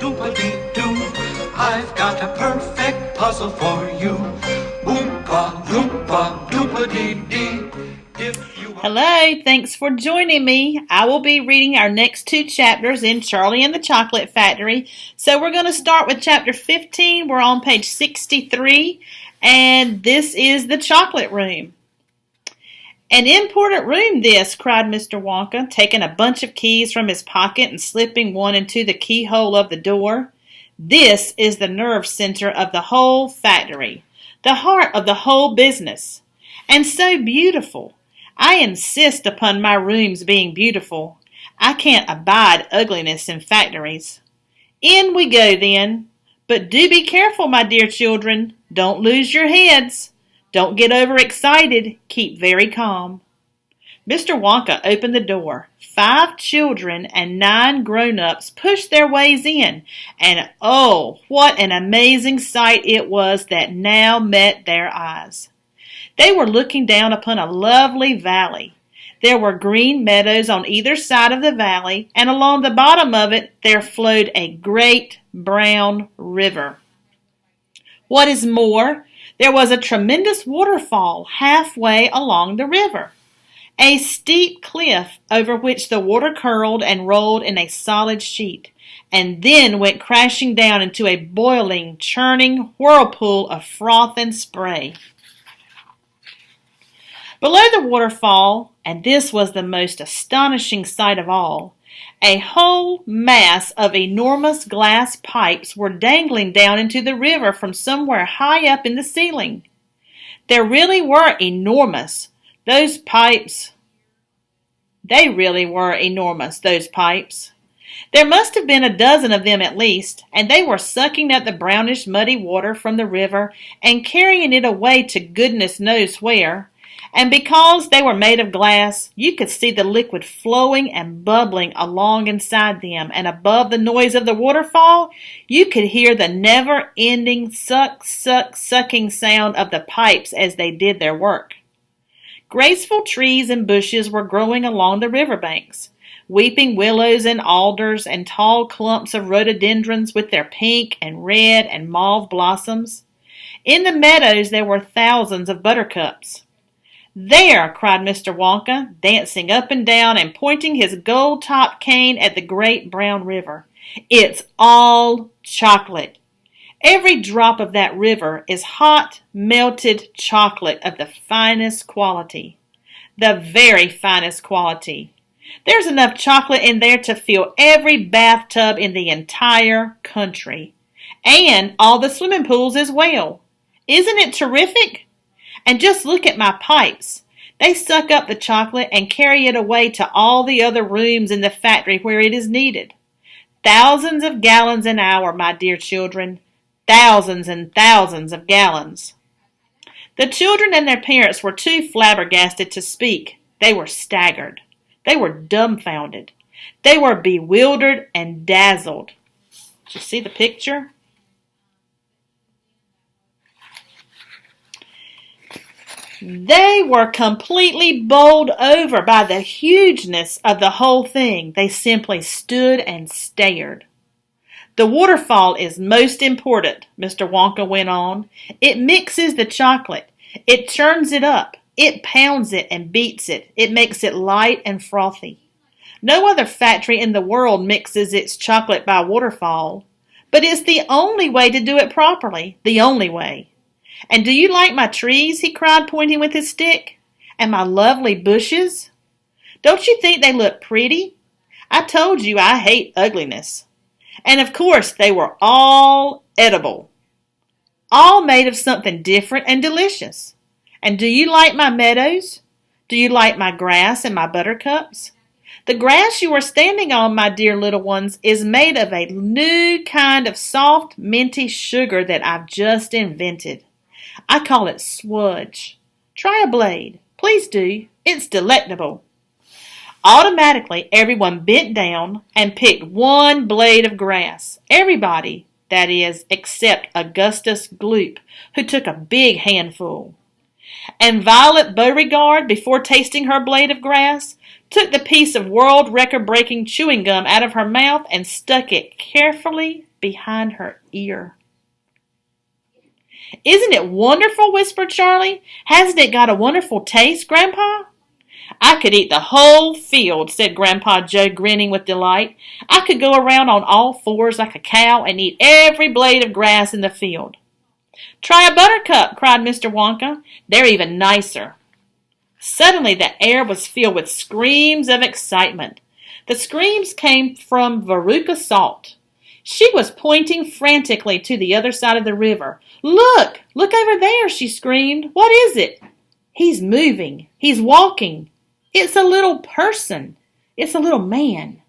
Oompa-dee-doo, I've got a perfect puzzle for you. Oompa, loompa, doompa-dee-dee. Hello, thanks for joining me. I will be reading our next two chapters in Charlie and the Chocolate Factory. So we're going to start with chapter 15. We're on page 63, and this is the chocolate room. An important room this, cried Mr. Wonka, taking a bunch of keys from his pocket and slipping one into the keyhole of the door. This is the nerve center of the whole factory, the heart of the whole business. And so beautiful. I insist upon my rooms being beautiful. I can't abide ugliness in factories. In we go then. But do be careful, my dear children. Don't lose your heads. Don't get overexcited. Keep very calm. Mr. Wonka opened the door. 5 children and 9 grown-ups pushed their ways in, and oh, what an amazing sight it was that now met their eyes. They were looking down upon a lovely valley. There were green meadows on either side of the valley, and along the bottom of it there flowed a great brown river. What is more, there was a tremendous waterfall halfway along the river, a steep cliff over which the water curled and rolled in a solid sheet, and then went crashing down into a boiling, churning whirlpool of froth and spray. Below the waterfall, and this was the most astonishing sight of all, a whole mass of enormous glass pipes were dangling down into the river from somewhere high up in the ceiling. They really were enormous, those pipes. There must have been a dozen of them at least, and they were sucking up the brownish muddy water from the river and carrying it away to goodness knows where. And because they were made of glass, you could see the liquid flowing and bubbling along inside them, and above the noise of the waterfall, you could hear the never-ending sucking sound of the pipes as they did their work. Graceful trees and bushes were growing along the riverbanks, weeping willows and alders and tall clumps of rhododendrons with their pink and red and mauve blossoms. In the meadows there were thousands of buttercups. There, cried Mr. Wonka, dancing up and down and pointing his gold-topped cane at the great brown river. It's all chocolate. Every drop of that river is hot, melted chocolate of the finest quality. The very finest quality. There's enough chocolate in there to fill every bathtub in the entire country. And all the swimming pools as well. Isn't it terrific? And just look at my pipes. They suck up the chocolate and carry it away to all the other rooms in the factory where it is needed. Thousands of gallons an hour, my dear children. Thousands and thousands of gallons. The children and their parents were too flabbergasted to speak. They were staggered. They were dumbfounded. They were bewildered and dazzled. Did you see the picture? They were completely bowled over by the hugeness of the whole thing. They simply stood and stared. The waterfall is most important, Mr. Wonka went on. It mixes the chocolate. It churns it up. It pounds it and beats it. It makes it light and frothy. No other factory in the world mixes its chocolate by waterfall. But it's the only way to do it properly. The only way. And do you like my trees? He cried, pointing with his stick. And my lovely bushes? Don't you think they look pretty? I told you I hate ugliness. And of course they were all edible. All made of something different and delicious. And do you like my meadows? Do you like my grass and my buttercups? The grass you are standing on, my dear little ones, is made of a new kind of soft, minty sugar that I've just invented. I call it swudge. Try a blade. Please do. It's delectable. Automatically, everyone bent down and picked one blade of grass. Everybody, that is, except Augustus Gloop, who took a big handful. And Violet Beauregard, before tasting her blade of grass, took the piece of world record-breaking chewing gum out of her mouth and stuck it carefully behind her ear. "Isn't it wonderful?" whispered Charlie. "Hasn't it got a wonderful taste, Grandpa?" "I could eat the whole field," said Grandpa Joe, grinning with delight. "I could go around on all fours like a cow and eat every blade of grass in the field." "Try a buttercup," cried Mr. Wonka. "They're even nicer." Suddenly the air was filled with screams of excitement. The screams came from Veruca Salt. She was pointing frantically to the other side of the river. "Look! Look over there!" she screamed. "What is it?" "He's moving. He's walking. It's a little person. It's a little man.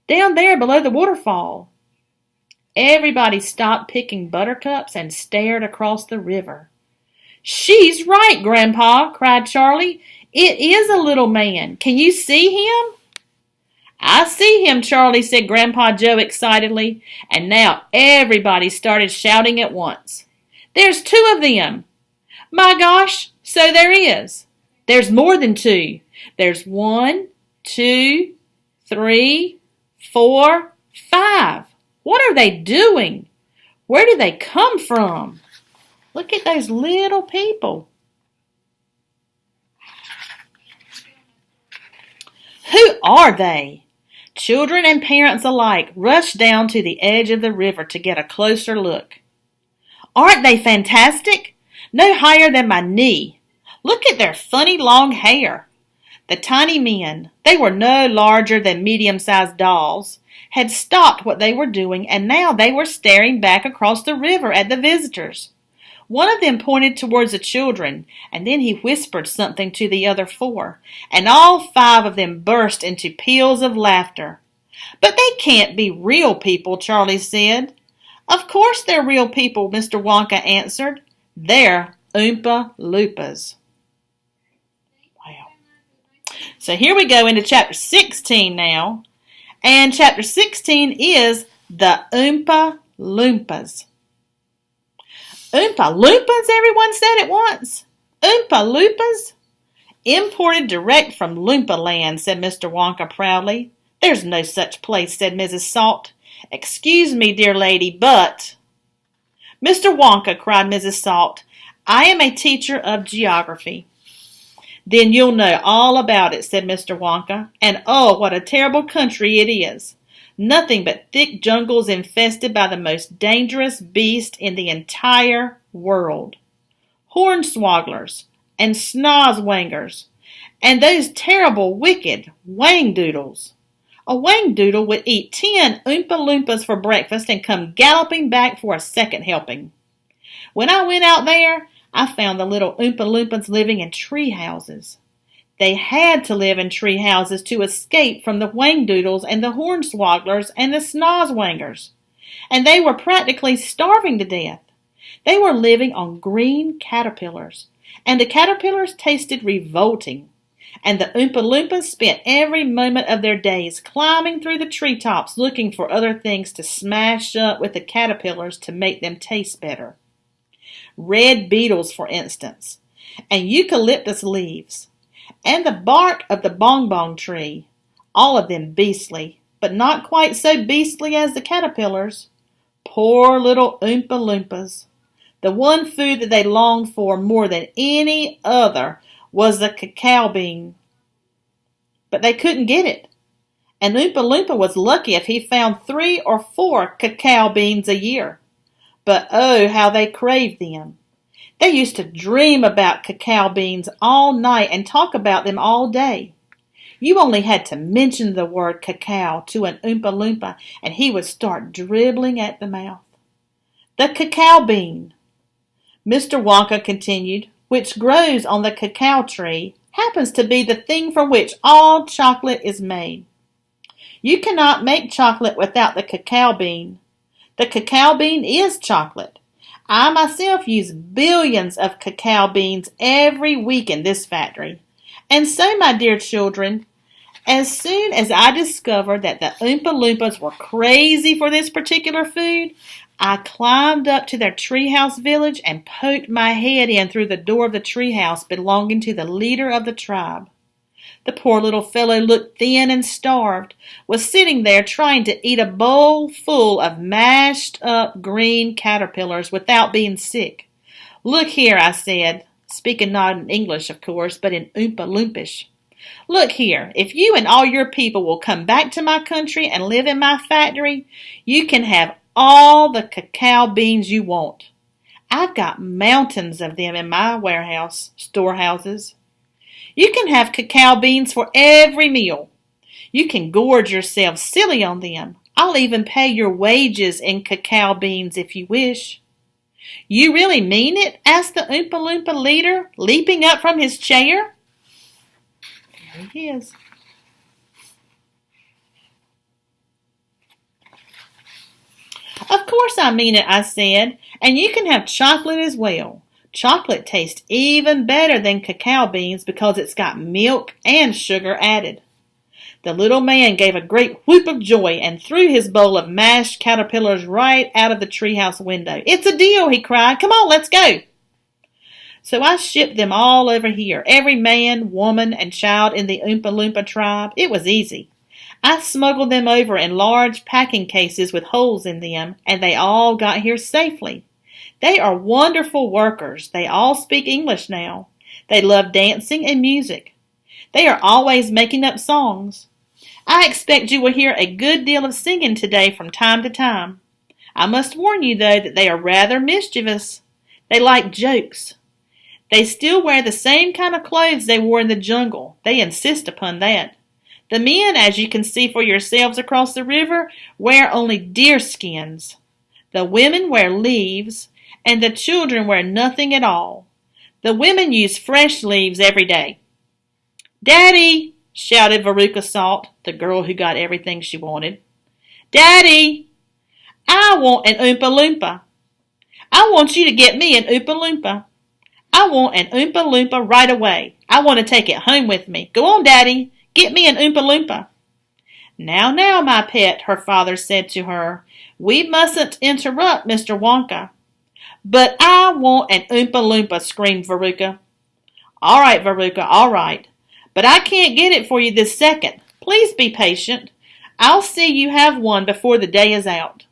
Down there below the waterfall." Everybody stopped picking buttercups and stared across the river. "She's right, Grandpa," cried Charlie. "It is a little man. Can you see him?" "I see him, Charlie," said Grandpa Joe excitedly, and now everybody started shouting at once. "There's two of them!" "My gosh, so there is!" "There's more than two. There's 1, 2, 3, 4, 5. What are they doing? Where do they come from? Look at those little people." "Who are they?" Children and parents alike rushed down to the edge of the river to get a closer look. "Aren't they fantastic? No higher than my knee. Look at their funny long hair." The tiny men, they were no larger than medium-sized dolls, had stopped what they were doing, and now they were staring back across the river at the visitors. One of them pointed towards the children, and then he whispered something to the other 4, and all 5 of them burst into peals of laughter. "But they can't be real people," Charlie said. "Of course they're real people," Mr. Wonka answered. "They're Oompa Loompas." Wow. So here we go into chapter 16 now. And chapter 16 is the Oompa Loompas. "Oompa Loompas," everyone said at once. "Oompa Loompas?" "Imported direct from Loompa Land," said Mr. Wonka proudly. "There's no such place," said Mrs. Salt. "Excuse me, dear lady, but—" "Mr. Wonka," cried Mrs. Salt, "I am a teacher of geography." "Then you'll know all about it," said Mr. Wonka. "And oh, what a terrible country it is. Nothing but thick jungles infested by the most dangerous beast in the entire world. Hornswogglers and snozwangers and those terrible wicked wangdoodles. A wangdoodle would eat 10 Oompa Loompas for breakfast and come galloping back for a second helping. When I went out there, I found the little Oompa Loompas living in tree houses. They had to live in tree houses to escape from the wangdoodles and the hornswogglers and the snozwangers. And they were practically starving to death. They were living on green caterpillars, and the caterpillars tasted revolting. And the Oompa Loompas spent every moment of their days climbing through the treetops looking for other things to smash up with the caterpillars to make them taste better. Red beetles, for instance, and eucalyptus leaves, and the bark of the bongbong tree, all of them beastly, but not quite so beastly as the caterpillars. Poor little Oompa Loompas. The one food that they longed for more than any other was the cacao bean. But they couldn't get it. And Oompa Loompa was lucky if he found 3 or 4 cacao beans a year. But oh, how they craved them. They used to dream about cacao beans all night and talk about them all day. You only had to mention the word cacao to an Oompa Loompa and he would start dribbling at the mouth. The cacao bean, Mr. Wonka continued, which grows on the cacao tree, happens to be the thing from which all chocolate is made. You cannot make chocolate without the cacao bean. The cacao bean is chocolate. I myself use billions of cacao beans every week in this factory. And so, my dear children, as soon as I discovered that the Oompa Loompas were crazy for this particular food, I climbed up to their treehouse village and poked my head in through the door of the treehouse belonging to the leader of the tribe. The poor little fellow looked thin and starved, was sitting there trying to eat a bowl full of mashed up green caterpillars without being sick. "Look here," I said, speaking not in English, of course, but in Oompa Loompish. "Look here, if you and all your people will come back to my country and live in my factory, you can have all the cacao beans you want. I've got mountains of them in my storehouses. You can have cacao beans for every meal. You can gorge yourself silly on them. I'll even pay your wages in cacao beans if you wish." "You really mean it?" asked the Oompa Loompa leader, leaping up from his chair. There he is. "Of course I mean it," I said, "and you can have chocolate as well. Chocolate tastes even better than cacao beans because it's got milk and sugar added." The little man gave a great whoop of joy and threw his bowl of mashed caterpillars right out of the treehouse window. "It's a deal," he cried. "Come on, let's go." So I shipped them all over here, every man, woman, and child in the Oompa Loompa tribe. It was easy. I smuggled them over in large packing cases with holes in them, and they all got here safely. They are wonderful workers. They all speak English now. They love dancing and music. They are always making up songs. I expect you will hear a good deal of singing today from time to time. I must warn you, though, that they are rather mischievous. They like jokes. They still wear the same kind of clothes they wore in the jungle. They insist upon that. The men, as you can see for yourselves across the river, wear only deer skins. The women wear leaves, and the children wear nothing at all. The women use fresh leaves every day. "Daddy!" shouted Veruca Salt, the girl who got everything she wanted. "Daddy! I want an Oompa Loompa. I want you to get me an Oompa Loompa. I want an Oompa Loompa right away. I want to take it home with me. Go on, Daddy. Get me an Oompa Loompa." "Now, now, my pet," her father said to her. "We mustn't interrupt Mr. Wonka." "But I want an Oompa Loompa," screamed Veruca. "All right, Veruca, all right. But I can't get it for you this second. Please be patient. I'll see you have one before the day is out."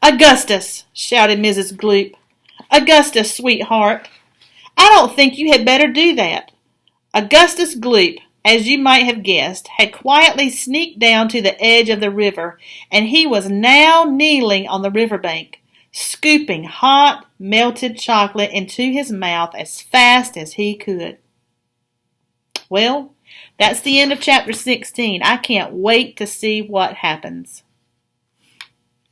"Augustus," shouted Mrs. Gloop. "Augustus, sweetheart, I don't think you had better do that." Augustus Gloop, as you might have guessed, had quietly sneaked down to the edge of the river, and he was now kneeling on the riverbank, scooping hot, melted chocolate into his mouth as fast as he could. Well, that's the end of chapter 16. I can't wait to see what happens.